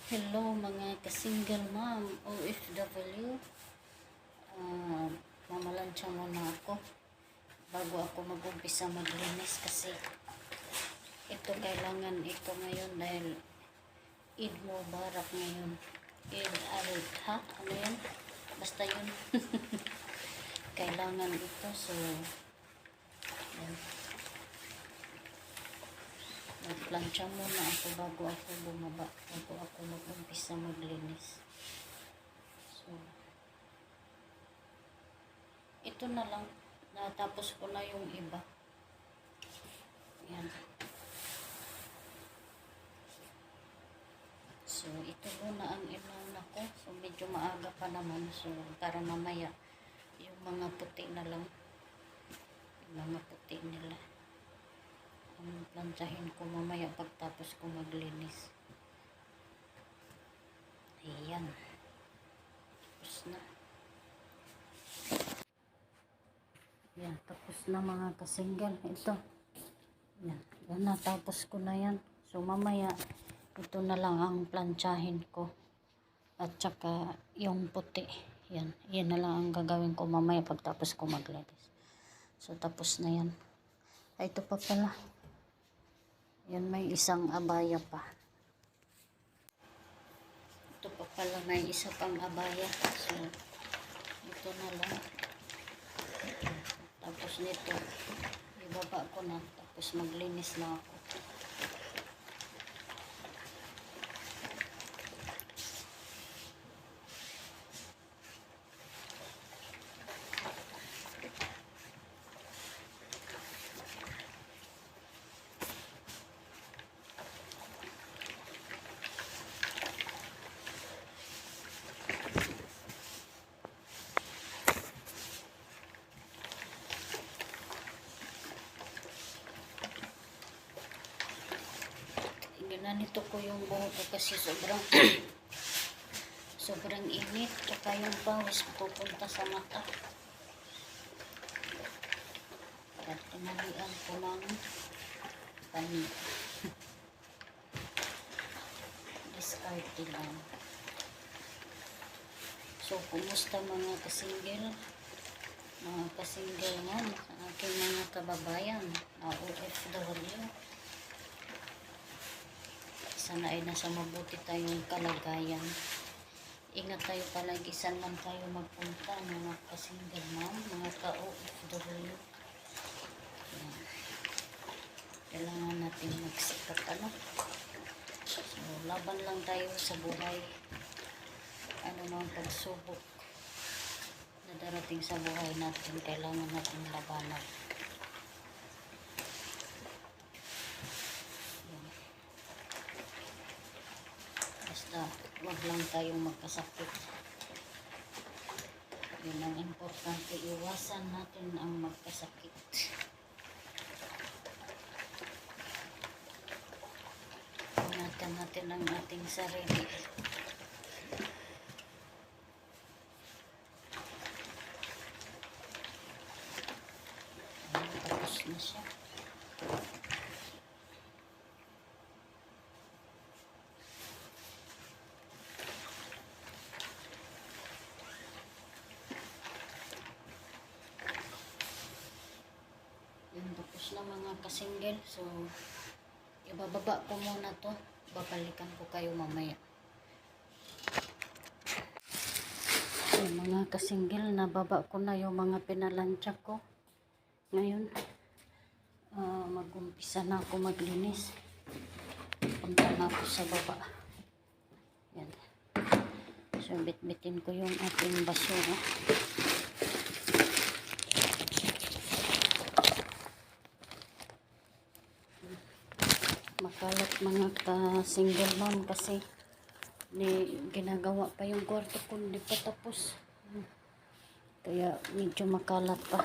Hello mga ka-single mom, OFW. Uh, Mamalansya muna ako bago ako mag-umpisa maglinis kasi ito kailangan ito ngayon dahil Eid Mubarak ngayon. Eid al-Adha, ano yan? Basta yun. Kailangan ito, so yan. Nagplansya muna ako bago ako bumaba, bago ako mag-umpisa maglinis. So, ito na lang. Natapos ko na yung iba. Yan. So, ito muna ang inauna ko. So, medyo maaga pa naman. So, para mamaya, yung mga puti na lang. Yung mga puti nila. Ang plantsahin ko mamaya pagtapos ko maglinis. Ayan. Tapos na. Yan. Tapos na mga kasinggan. Ito. Yan. Yan. Natapos ko na yan. So, mamaya, ito na lang ang plantsahin ko. At saka, yung puti. Yan. Yan na lang ang gagawin ko mamaya pagtapos ko maglinis. So, tapos na yan. Ay, ito pa pala. Yan, may isang abaya pa. Ito pa pala, may isa pang abaya. So, ito na lang. Tapos nito, ibaba ko na. Tapos maglinis na ako. Ginanito ko yung buhok ko kasi sobrang sobrang init. Tsaka yung pawis pupunta sa mata. At tinalian ko ng pani. Discarte lang. So, kumusta mga kasingle? Mga kasingle nga, sa aking mga kababayan na OFW. Sana ay nasa mabuti tayong kalagayan. Ingat tayo palagi saan man tayo magpunta, mga ka-single mom, mga ka-OFW. Kailangan natin magsikap, ano? So, laban lang tayo sa buhay. Ano mang pagsubok na darating sa buhay natin, kailangan natin labanan. Basta wag lang tayong magkasakit. Yun ang importante, iwasan natin ang magkasakit. Ingatan natin ang ating sarili. Tapos na siya. Tapos na mga kasingle. So, ibababa ko muna to. Babalikan ko kayo mamaya. So, mga kasingle, nababa ko na yung mga pinalansya ko. Ngayon, mag-umpisa na ako maglinis. Punta na ako sa baba. Yan. So, bit-bitin ko yung ating basura. Makalat mga ka-single mom kasi ginagawa pa yung kwarto ko, hindi pa tapos. Kaya medyo makalat pa.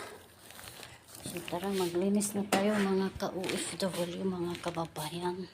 So tara, maglinis na tayo mga ka-OFW, mga kababayan.